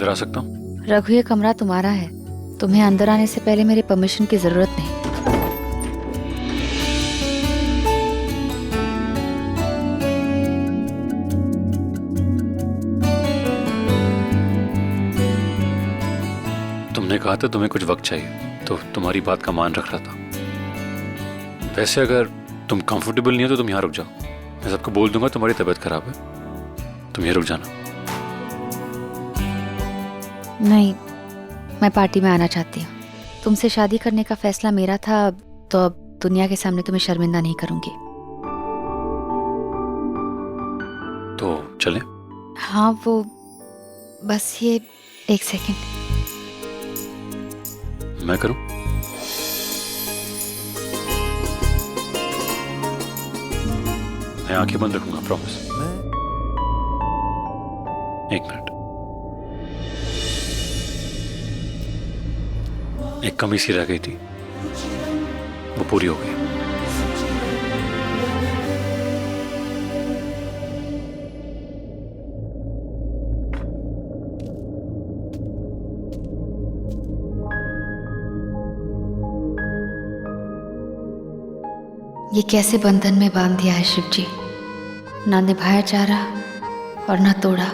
अंदर आ सकता हूँ? रघु, ये कमरा तुम्हारा है। तुम्हें अंदर आने से पहले मेरे परमिशन की जरूरत नहीं। तुमने कहा था तुम्हें कुछ वक्त चाहिए, तो तुम्हारी बात का मान रख रहा था। वैसे अगर तुम कंफर्टेबल नहीं हो तो तुम यहाँ रुक जाओ। मैं सबको बोल दूंगा तुम्हारी तबीयत खराब है, तुम यहाँ रुक जाना। नहीं, मैं पार्टी में आना चाहती हूँ। तुमसे शादी करने का फैसला मेरा था, तो अब दुनिया के सामने तुम्हें शर्मिंदा नहीं करूंगी। तो चलें? हाँ, वो बस ये 1 सेकंड। मैं करूं? मैं आंखें बंद रखूंगा, प्रॉमिस। 1 मिनट। एक कमी सी रह गई थी, वो पूरी हो गई। ये कैसे बंधन में बांध दिया है शिव जी, ना निभाया जा रहा और ना तोड़ा।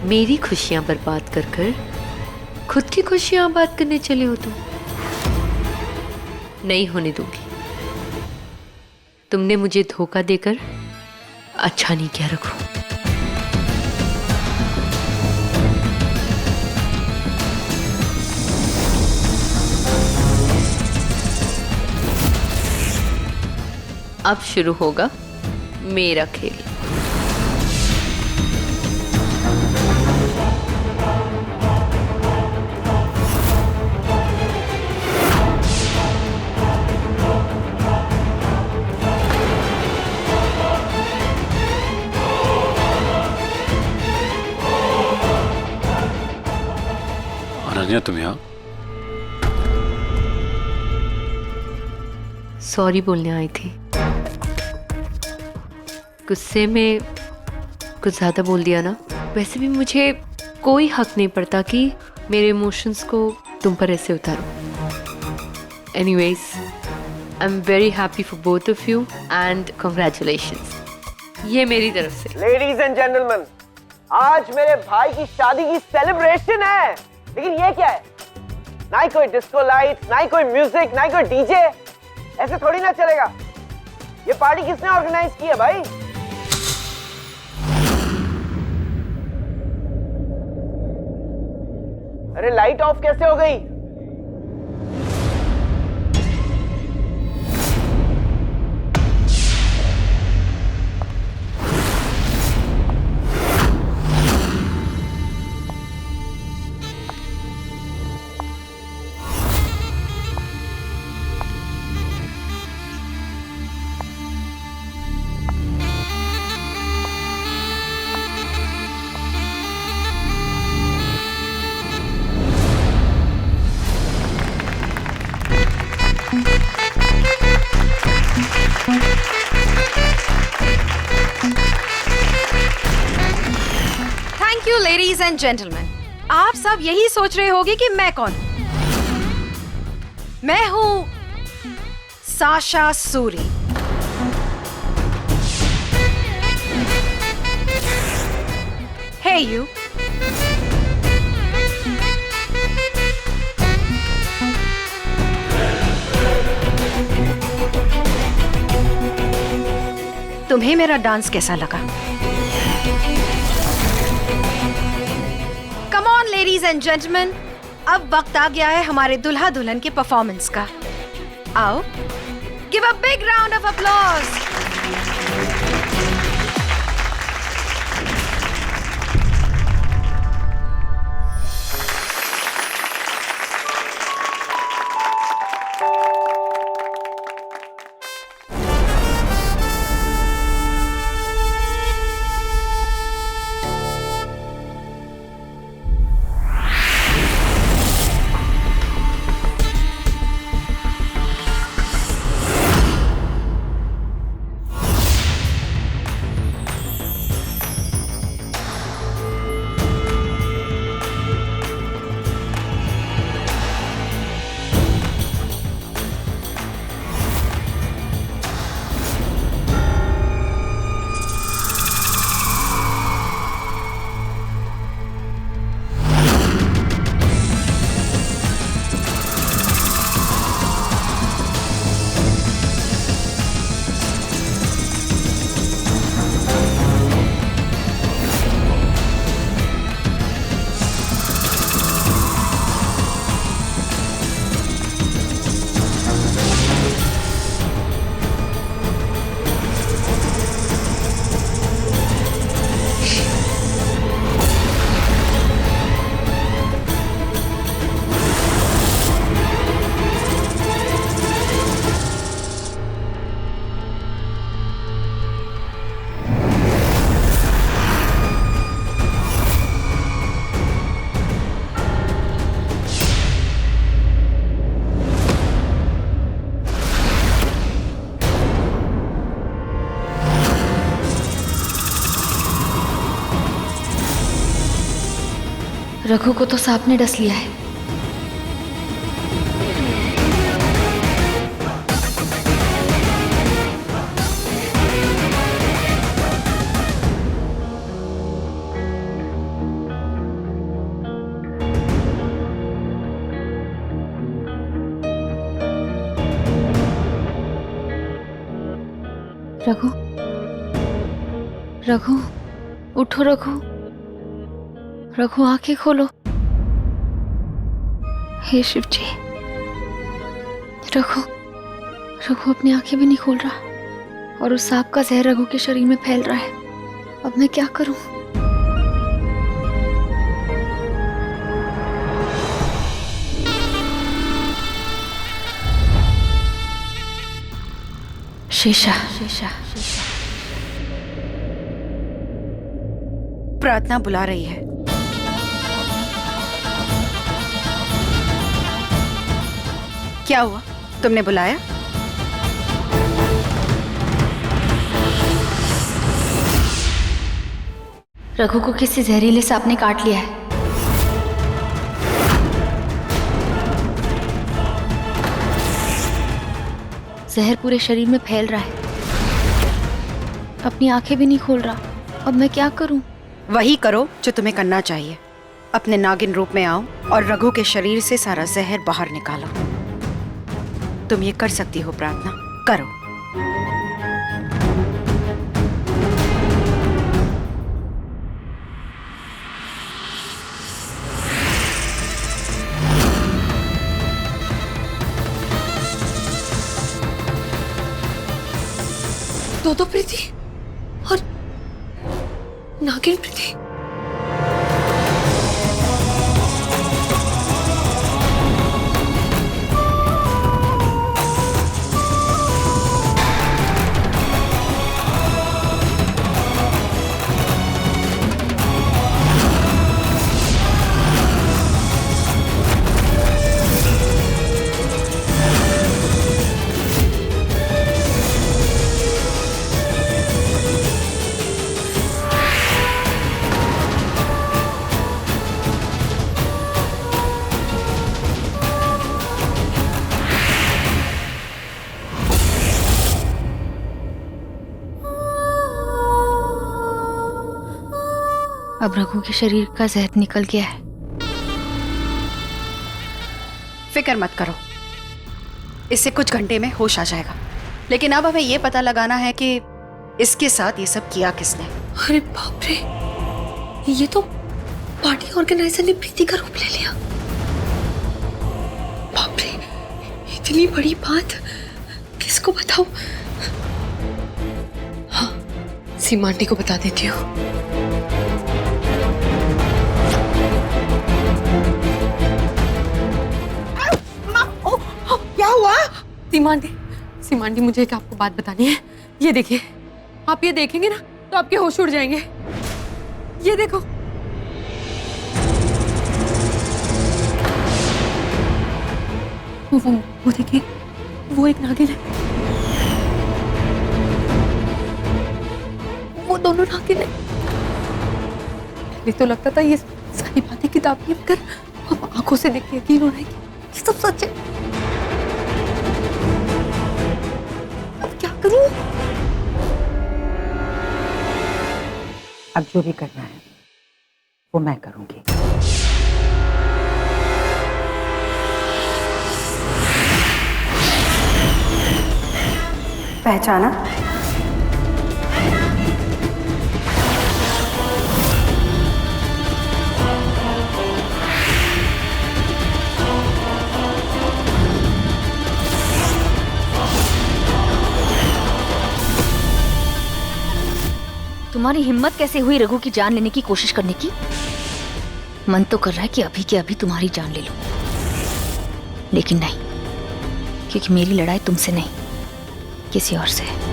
मेरी खुशियां बर्बाद कर कर खुद की खुशियां आबाद करने चले हो तुम। नहीं होने दूंगी। तुमने मुझे धोखा देकर अच्छा नहीं किया रघु। अब शुरू होगा मेरा खेल। अनन्या, तुम यहाँ? सॉरी बोलने आई थी। गुस्से में कुछ ज्यादा बोल दिया ना। वैसे भी मुझे कोई हक नहीं पड़ता कि मेरे इमोशंस को तुम पर ऐसे उतारो। Anyways, I am very happy for both of you and congratulations. ये मेरी तरफ से। लेडीज एंड जेंटलमैन, आज मेरे भाई की शादी की सेलिब्रेशन है, लेकिन ये क्या है? ना ही कोई डिस्को लाइट्स, ना ही कोई म्यूजिक, ना ही कोई डीजे। ऐसे थोड़ी ना चलेगा। ये पार्टी किसने ऑर्गेनाइज की है भाई? अरे लाइट ऑफ कैसे हो गई? लेडीज एंड जेंटलमैन, आप सब यही सोच रहे होंगे कि मैं कौन हूं। मैं हूं साशा सूरी। Hey you. तुम्हें मेरा डांस कैसा लगा? Come on ladies and gentleman, अब वक्त आ गया है हमारे दुल्हा दुल्हन के परफॉर्मेंस का। आओ, give a big round of applause. Raghu को तो सांप ने डस लिया है। रघु, रघु, उठो रघु, रघु आंखें खोलो। हे शिव जी, रघु, रघु अपनी आंखें भी नहीं खोल रहा और उस सांप का जहर रघु के शरीर में फैल रहा है। अब मैं क्या करूं? शीशा, शीशा, शीशा। प्रार्थना बुला रही है। क्या हुआ? तुमने बुलाया? रघु को किसी जहरीले सांप ने काट लिया है। जहर पूरे शरीर में फैल रहा है। अपनी आंखें भी नहीं खोल रहा। अब मैं क्या करूं? वही करो जो तुम्हें करना चाहिए। अपने नागिन रूप में आओ और रघु के शरीर से सारा जहर बाहर निकालो। तुम ये कर सकती हो प्रार्थना, करो। दो प्रीति और नागिन प्रीति। अब रघु के शरीर का जहर निकल गया है। फिक्र मत करो, इससे कुछ घंटे में होश आ जाएगा। लेकिन अब हमें ये पता लगाना है कि इसके साथ ये सब किया किसने। अरे बाप रे, ये तो पार्टी ऑर्गेनाइजर ने प्रीति का रूप ले लिया। बाप रे, इतनी बड़ी बात किसको बताऊं? हाँ, सीमा आंटी को बता देती हूँ। क्या हुआ? सीमा आंटी, मुझे एक आपको बात बतानी है। ये देखिए, आप ये देखेंगे ना तो आपके होश उड़ जाएंगे। ये देखो, वो देखिए, वो एक नागिन है। वो दोनों नागिन है। पहले तो लगता था ये सारी बातें किताबी में कर, अब आंखों से देख के यकीन हो रहा है कि ये सब सच है। अब क्या करूं? अब जो भी करना है वो मैं करूंगी। पहचाना? तुम्हारी हिम्मत कैसे हुई रघु की जान लेने की कोशिश करने की? मन तो कर रहा है कि अभी के अभी तुम्हारी जान ले लूं, लेकिन नहीं, क्योंकि मेरी लड़ाई तुमसे नहीं, किसी और से है।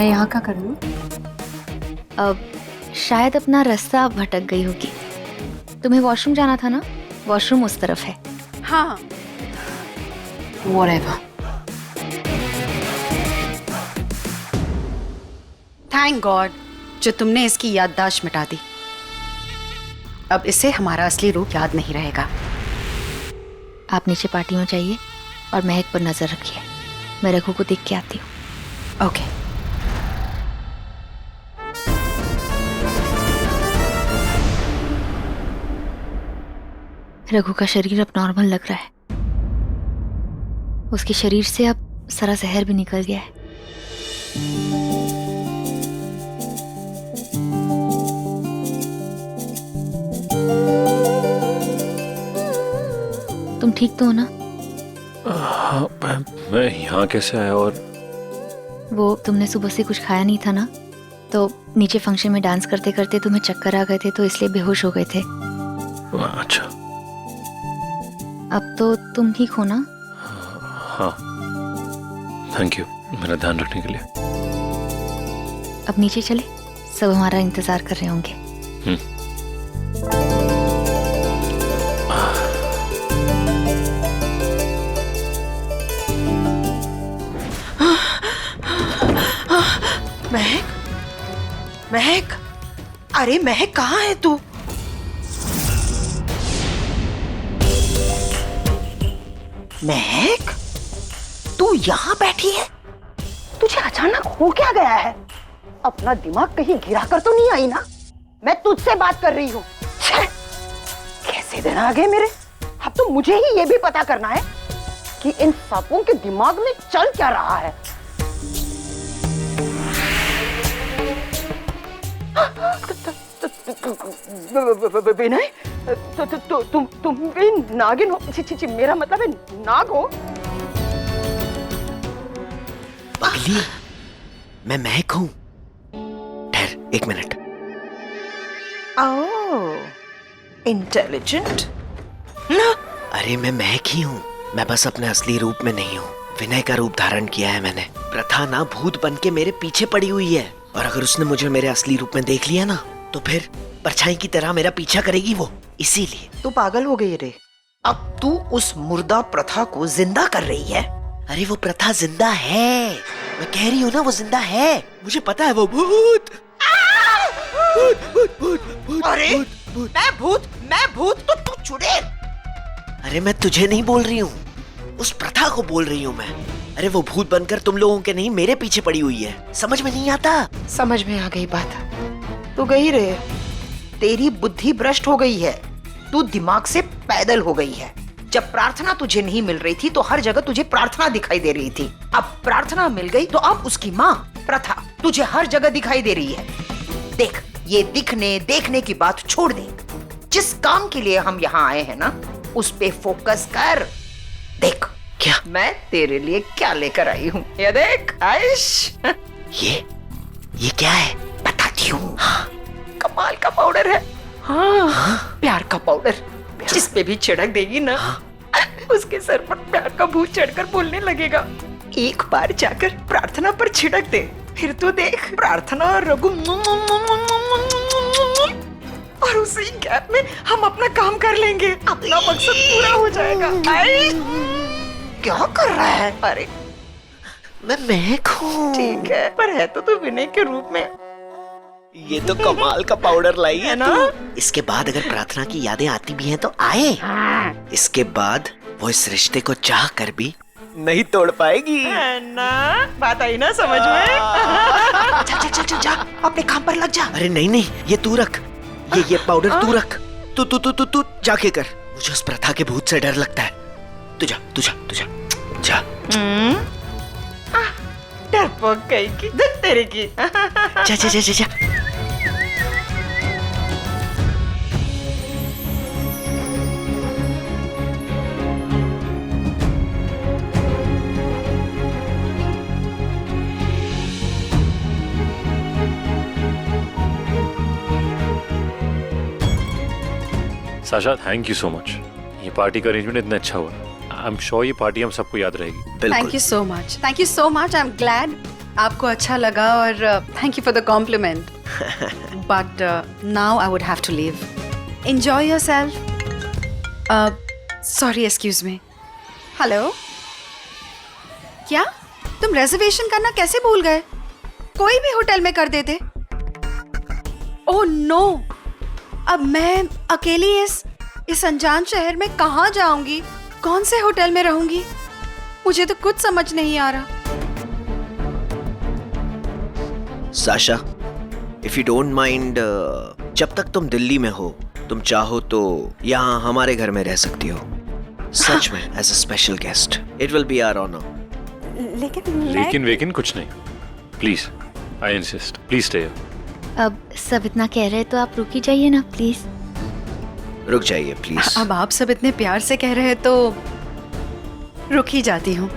मैं यहाँ क्या कर रही हूँ? अब शायद अपना रास्ता भटक गई होगी। तुम्हें वॉशरूम जाना था ना? वॉशरूम उस तरफ है। हाँ, Whatever. थैंक गॉड जो तुमने इसकी याददाश्त मिटा दी। अब इसे हमारा असली रूप याद नहीं रहेगा। आप नीचे पार्टी में जाइए और महक पर नजर रखिए। मैं रघु को देख के आती हूँ। ओके। रघु का शरीर अब नॉर्मल लग रहा है। उसके शरीर से अब सारा जहर भी निकल गया है। तुम ठीक तो हो ना? हाँ, मैं यहाँ कैसे आया? और वो तुमने सुबह से कुछ खाया नहीं था ना, तो नीचे फंक्शन में डांस करते करते तुम्हें चक्कर आ गए थे, तो इसलिए बेहोश हो गए थे। अच्छा, अब तो तुम ठीक हो ना? हाँ, थैंक यू मेरा ध्यान रखने के लिए। अब नीचे चले, सब हमारा इंतजार कर रहे होंगे। महक, महक, अरे महक कहाँ है तू? महक, तू यहाँ बैठी है? तुझे अचानक हो क्या गया है? अपना दिमाग कहीं गिरा कर तो नहीं आई ना? मैं तुझसे बात कर रही हूँ। कैसे दिन आ गए मेरे। अब तो मुझे ही ये भी पता करना है कि इन सांपों के दिमाग में चल क्या रहा है। विनय, तुम भी नागिन हो? छी, मेरा मतलब है नाग हो? पगली, मैं महक हूँ। ठहर 1 मिनट। ओह, इंटेलिजेंट। अरे मैं महक ही हूँ। मैं बस अपने असली रूप में नहीं हूँ। विनय का रूप धारण किया है मैंने। प्रथा ना भूत बन के मेरे पीछे पड़ी हुई है, और अगर उसने मुझे मेरे असली रूप में देख लिया ना, तो फिर परछाई की तरह मेरा पीछा करेगी वो। इसीलिए तू पागल हो गई रे। अब तू उस मुर्दा प्रथा को जिंदा कर रही है। अरे वो प्रथा जिंदा है। मैं कह रही हूँ ना, वो जिंदा है। मुझे पता है वो भूत। अरे मैं भूत तो तू चुड़ैल। अरे मैं तुझे नहीं बोल रही हूँ, उस प्रथा को बोल रही हूँ मैं। अरे वो भूत बनकर तुम लोगों के नहीं, मेरे पीछे पड़ी हुई है। समझ में नहीं आता? समझ में आ गई बात। तू गई रे, तेरी बुद्धि भ्रष्ट हो गई है। तू दिमाग से पैदल हो गई है। जब प्रार्थना तुझे नहीं मिल रही थी तो हर जगह तुझे प्रार्थना दिखाई दे रही थी। अब प्रार्थना मिल गई तो अब उसकी माँ प्रथा तुझे हर जगह दिखाई दे रही है। देख, ये दिखने देखने की बात छोड़ दे। जिस काम के लिए हम यहाँ आए हैं ना, उस पे फोकस कर। देख क्या? मैं तेरे लिए क्या लेकर आई हूँ। ये देख आयुष। ये क्या है? बताती हूँ। कमाल का पाउडर है। हाँ, प्यार का पाउडर। जिस पे भी छिड़क देगी ना, उसके सर पर प्यार का भूत चढ़कर बोलने लगेगा। एक बार जाकर प्रार्थना पर छिड़क दे, फिर तो देख प्रार्थना और रघु, और उसी गैप में हम अपना काम कर लेंगे। अपना मकसद पूरा हो जाएगा। क्या कर रहा है? अरे मैं महक हूँ। ठीक है, पर है तो तू विनय के रूप में। ये तो कमाल का पाउडर लाई है ना? इसके बाद अगर प्रार्थना की यादें आती भी हैं तो आए। इसके बाद वो इस रिश्ते को चाह कर भी नहीं तोड़ पाएगी। है ना? बात आई ना समझ में? चल जा, अपने काम पर लग जा। अरे नहीं, ये तू रख। ये पाउडर तू रख। तू जाके कर। मुझे उस प्रथा के भूत से डर लगता है। तू जा। डरपोक कहीं की, तेरे की। जा। Sasha, thank you so much. ये पार्टी का अरेंजमेंट इतना अच्छा हुआ। आई एम श्योर ये पार्टी हम सबको याद रहेगी। Thank you so much. Thank you so much. I am glad आपको अच्छा लगा और thank you for the compliment, but now I would have to leave. Enjoy yourself. Sorry, excuse me. Hello, क्या तुम रिजर्वेशन करना कैसे भूल गए? कोई भी होटल में कर देते. ओह नो, अब मैं अकेली इस अनजान शहर में कहाँ जाऊंगी? कौन से होटल में रहूंगी? मुझे तो कुछ समझ नहीं आ रहा. Sasha, if you don't mind, जब तक तुम दिल्ली में हो, तुम चाहो तो यहाँ हमारे घर में रह सकती हो. सच में, as a special guest. It will be our honour. लेकिन कुछ नहीं. Please, I insist, please stay. अब सब इतना कह रहे हैं तो आप रुक ही जाइए ना प्लीज. रुक जाइए प्लीज. अब आप सब इतने प्यार से कह रहे हैं तो रुक ही जाती हूँ.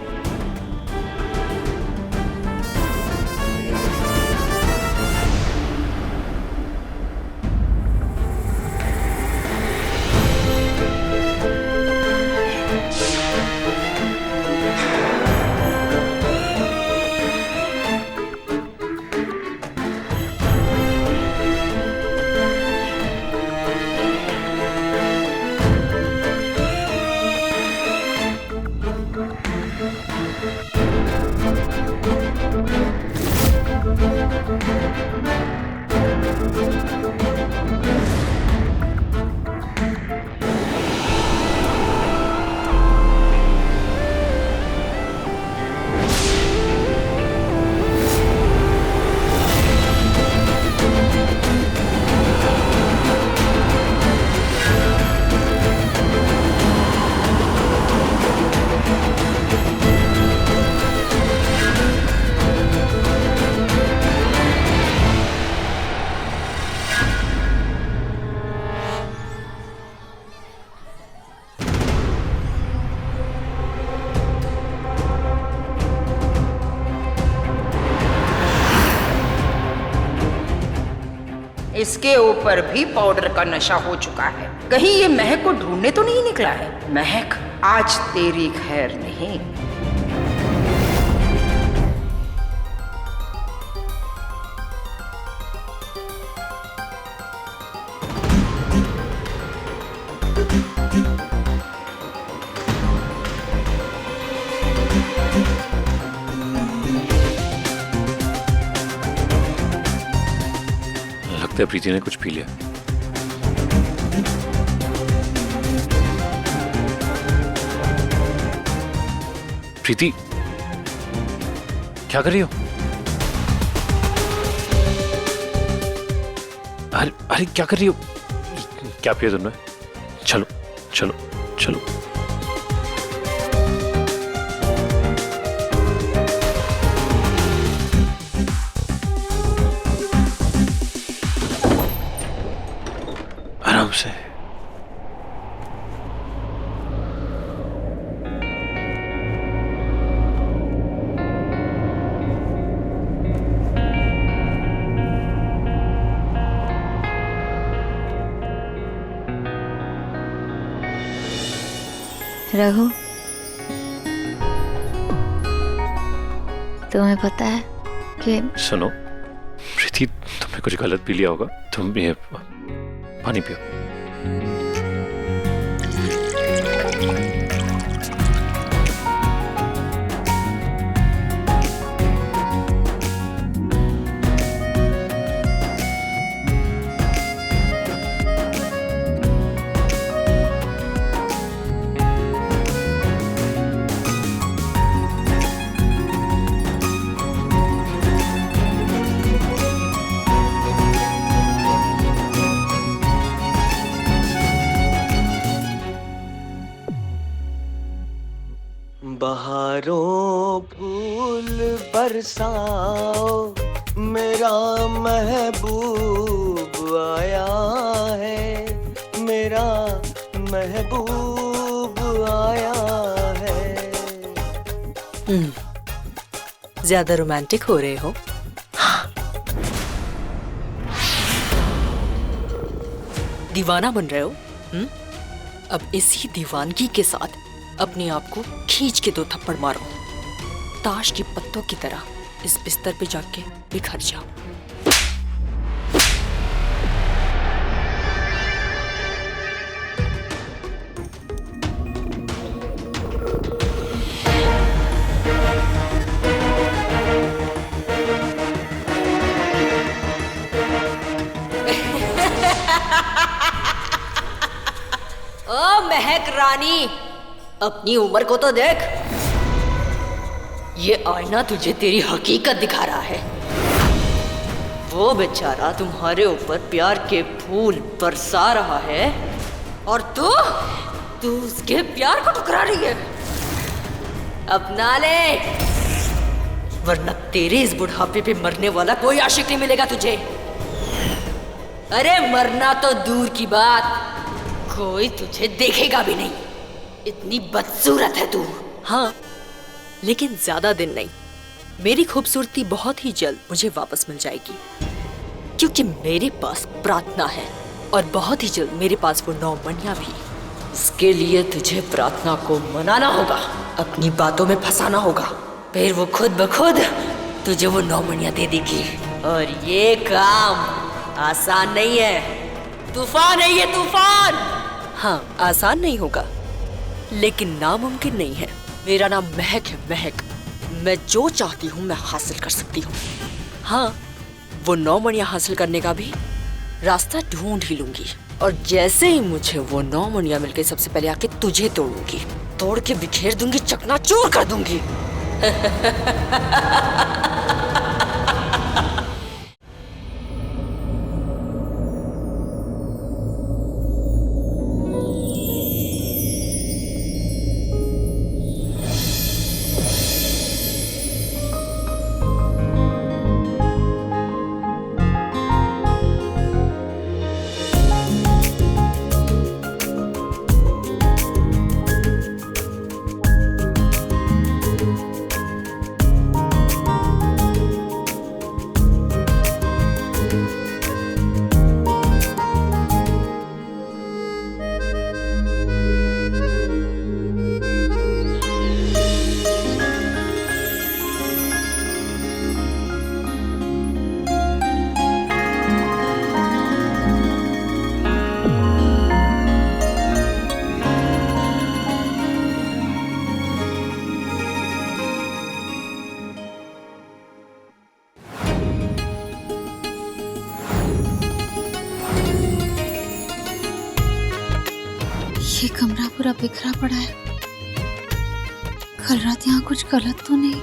इसके ऊपर भी पाउडर का नशा हो चुका है. कहीं ये महक को ढूंढने तो नहीं निकला है? महक, आज तेरी खैर नहीं. लगता है प्रीति ने कुछ पी लिया. प्रीति, क्या कर रही हो? अरे क्या कर रही हो? क्या पिया तुमने? चलो चलो चलो. आराम से. रघु, तुम्हें पता है कि सुनो प्रीति, तुमने कुछ गलत पी लिया होगा. तुम ये पानी पियो. बहारों फूल बरसाओ, मेरा महबूब आया है, मेरा महबूब आया है. ज्यादा रोमांटिक हो रहे हो. दीवाना बन रहे हो. अब इसी दीवानगी के साथ अपने आप को खींच के 2 थप्पड़ मारो. ताश की पत्तों की तरह इस बिस्तर पे जाके बिखर जा। ओ महक रानी, अपनी उम्र को तो देख। ये आईना तुझे तेरी हकीकत दिखा रहा है। वो बेचारा तुम्हारे ऊपर प्यार के फूल बरसा रहा है और तू उसके प्यार को ठुकरा रही है। अपना ले, वरना तेरे इस बुढ़ापे पे मरने वाला कोई आशिक नहीं मिलेगा तुझे। अरे मरना तो दूर की बात, कोई तुझे देखेगा भी नहीं। इतनी बदसूरत है तू। हाँ, लेकिन ज्यादा दिन नहीं। मेरी खूबसूरती बहुत ही जल्द मुझे वापस मिल जाएगी, क्योंकि मेरे पास प्रार्थना है और बहुत ही जल्द मेरे पास वो 9 मणियां भी। इसके लिए तुझे प्रार्थना को मनाना होगा, अपनी बातों में फंसाना होगा, फिर वो खुद ब खुद तुझे वो 9 मणियां दे देगी। और ये काम आसान नहीं है, तूफान है ये, तूफान। हाँ, आसान नहीं होगा, लेकिन नामुमकिन नहीं है। मेरा नाम महक है, महक। मैं जो चाहती हूँ मैं हासिल कर सकती हूँ। हाँ, वो 9 मणियां हासिल करने का भी रास्ता ढूंढ ही लूंगी। और जैसे ही मुझे वो 9 मणियां मिल गई, सबसे पहले आके तुझे तोड़ूंगी, तोड़ के बिखेर दूंगी, चकनाचूर कर दूंगी। ये कमरा पूरा बिखरा पड़ा है। कल रात यहाँ कुछ गलत तो नहीं?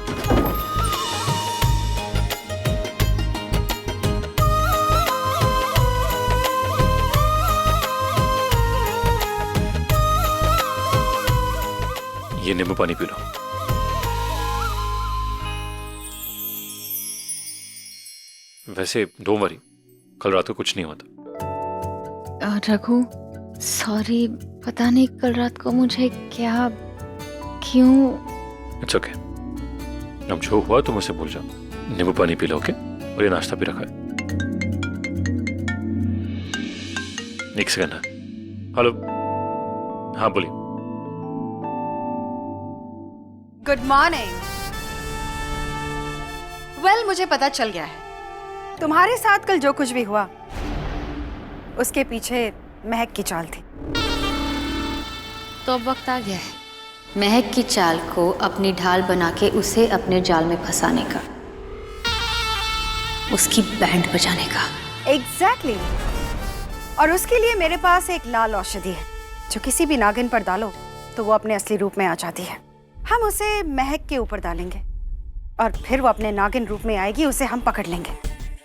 ये नींबू पानी पी लो। वैसे डोंट वरी, कल रात को कुछ नहीं होता। रघु, सॉरी, पता नहीं कल रात को मुझे क्या, क्यों। इट्स ओके, अब जो हुआ तुम उसे भूल जाओ। नींबू पानी पी लो, ओके? और ये नाश्ता भी रखा है। एक सेकंड है। हेलो, हाँ बोलिए। Good morning. वेल, मुझे पता चल गया है तुम्हारे साथ कल जो कुछ भी हुआ उसके पीछे महक की चाल थी। तो अब वक्त आ गया है महक की चाल को अपनी ढाल बना के उसे अपने जाल में फंसाने का, उसकी बैंड बजाने का। एग्जैक्टली। और उसके लिए मेरे पास एक लाल औषधि है जो किसी भी नागिन पर डालो तो वो अपने असली रूप में आ जाती है। हम उसे महक के ऊपर डालेंगे और फिर वो अपने नागिन रूप में आएगी, उसे हम पकड़ लेंगे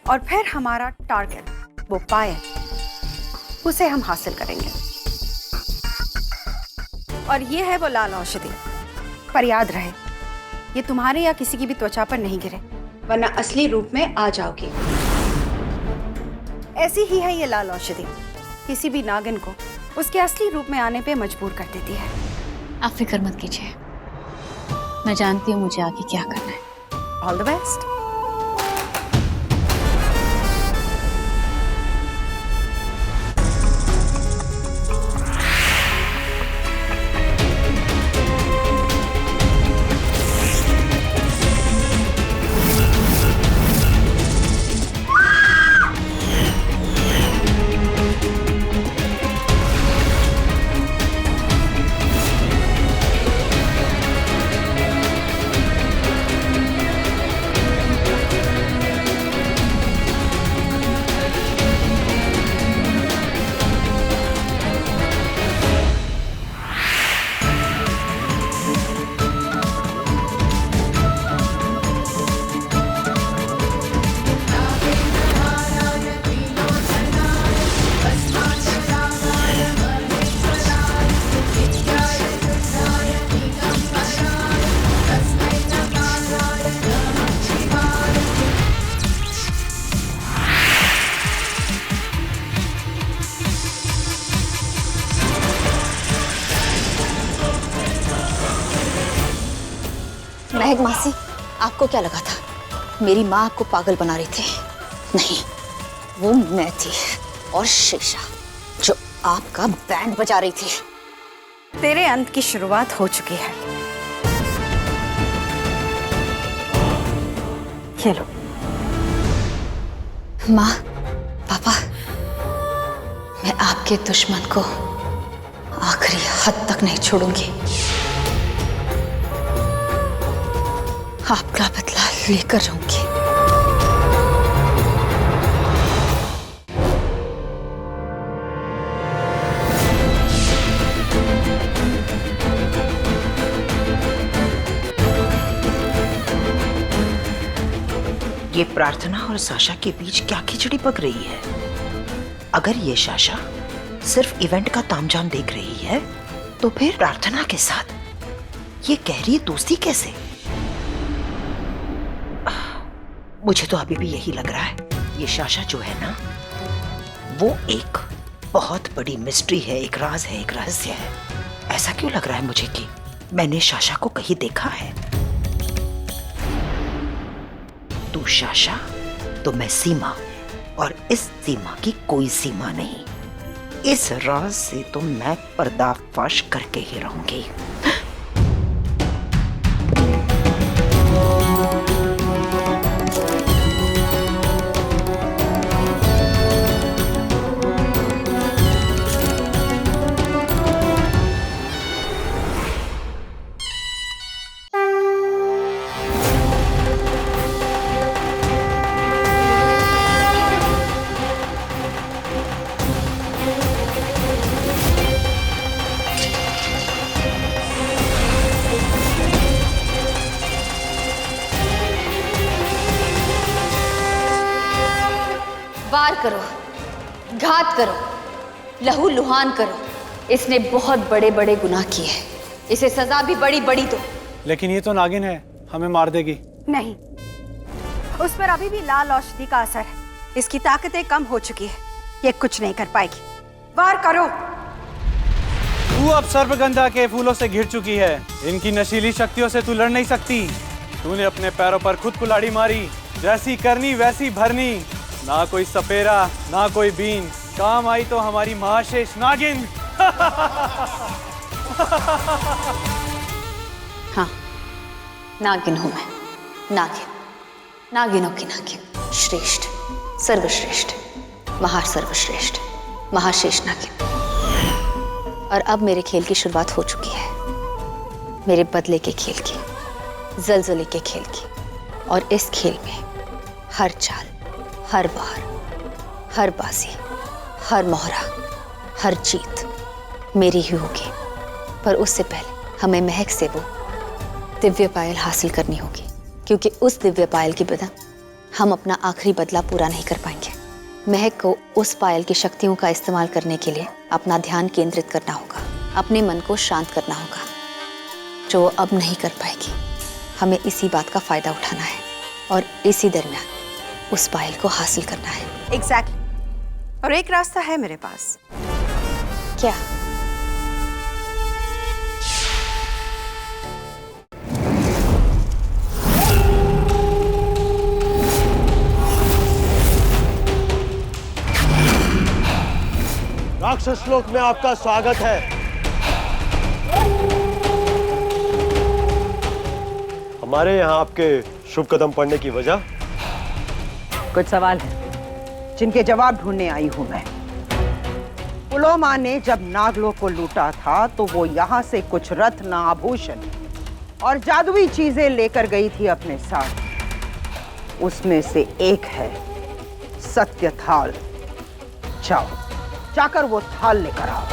और फिर हमारा टारगेट, वो पायल, उसे हम हासिल करेंगे। और ये है वो लाल औषधि। पर याद रहे, ये तुम्हारे या किसी की भी त्वचा पर नहीं गिरे, वरना असली रूप में आ जाओगी। ऐसी ही है ये लाल औषधि, किसी भी नागिन को उसके असली रूप में आने पे मजबूर कर देती है। आप फिक्र मत कीजिए, मैं जानती हूँ मुझे आगे क्या करना है। All the best. महक मासी, आपको क्या लगा था मेरी माँ आपको पागल बना रही थी? नहीं, वो मैं थी और शीशा जो आपका बैंड बजा रही थी। तेरे अंत की शुरुआत हो चुकी है। ये लो। माँ, पापा, मैं आपके दुश्मन को आखिरी हद तक नहीं छोड़ूंगी। आपका बदला लेकर रहूंगी। ये प्रार्थना और साशा के बीच क्या खिचड़ी पक रही है? अगर ये साशा सिर्फ इवेंट का तामझाम देख रही है, तो फिर प्रार्थना के साथ ये गहरी दोस्ती कैसे? मुझे तो अभी भी यही लग रहा है, ये साशा जो है ना, वो एक बहुत बड़ी मिस्ट्री है, एक राज है, एक रहस्य है। ऐसा क्यों लग रहा है मुझे कि मैंने साशा को कहीं देखा है? तू साशा तो मैं सीमा, और इस सीमा की कोई सीमा नहीं। इस राज से तो मैं पर्दाफाश करके ही रहूंगी। वार करो, घात करो, लहू लुहान करो। इसने बहुत बड़े बड़े गुनाह किए हैं, इसे सजा भी बड़ी बड़ी दो। लेकिन ये तो नागिन है, हमें मार देगी। नहीं, उस पर अभी भी लाल औषधि का असर है। इसकी ताकतें कम हो चुकी है, ये कुछ नहीं कर पाएगी। वार करो। तू अब सर्पगंधा के फूलों से घिर चुकी है, इनकी नशीली शक्तियों से तू लड़ नहीं सकती। तूने अपने पैरों पर खुद कुल्हाड़ी मारी, जैसी करनी वैसी भरनी। ना कोई सपेरा, ना कोई बीन, काम आई तो हमारी महाशेष नागिन। हाँ, नागिन हूं मैं, नागिन, नागिनों की नागिन, श्रेष्ठ, सर्वश्रेष्ठ, महासर्वश्रेष्ठ, महाशेष नागिन। और अब मेरे खेल की शुरुआत हो चुकी है, मेरे बदले के खेल की, जलजले के खेल की। और इस खेल में हर चाल, हर बार, हर बाजी, हर मोहरा, हर जीत मेरी ही होगी। पर उससे पहले हमें महक से वो दिव्य पायल हासिल करनी होगी, क्योंकि उस दिव्य पायल के बिना हम अपना आखिरी बदला पूरा नहीं कर पाएंगे। महक को उस पायल की शक्तियों का इस्तेमाल करने के लिए अपना ध्यान केंद्रित करना होगा, अपने मन को शांत करना होगा, जो वो अब नहीं कर पाएगी। हमें इसी बात का फायदा उठाना है और इसी दरमियान उस पायल को हासिल करना है। एग्जैक्टली। और एक रास्ता है मेरे पास। क्या? राक्षस लोक में आपका स्वागत है। हमारे यहाँ आपके शुभ कदम पड़ने की वजह? कुछ सवाल है जिनके जवाब ढूंढने आई हूं मैं। पुलोमा ने जब नागलोक को लूटा था तो वो यहाँ से कुछ रत्न, आभूषण और जादुई चीजें लेकर गई थी अपने साथ। उसमें से एक है सत्य थाल। जाओ, जाकर वो थाल लेकर आओ।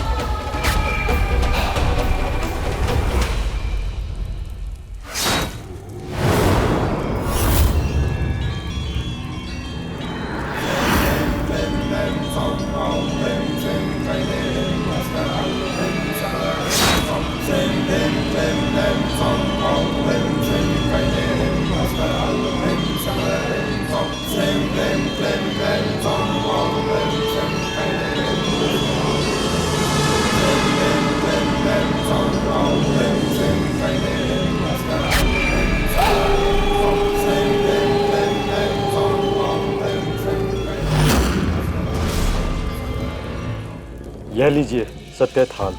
यह लीजिए सत्य थाल।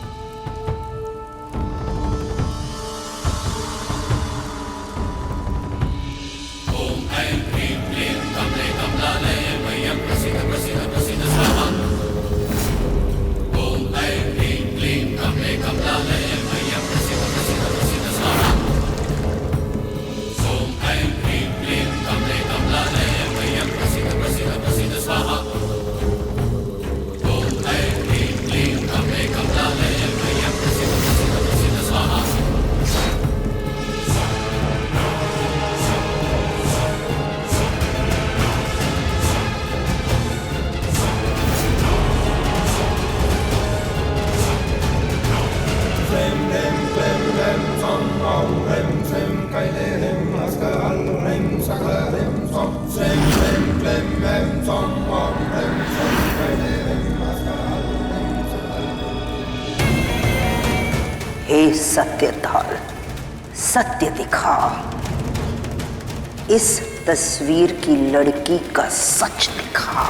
हे सत्य थाल, सत्य दिखा। इस तस्वीर की लड़की का सच दिखा।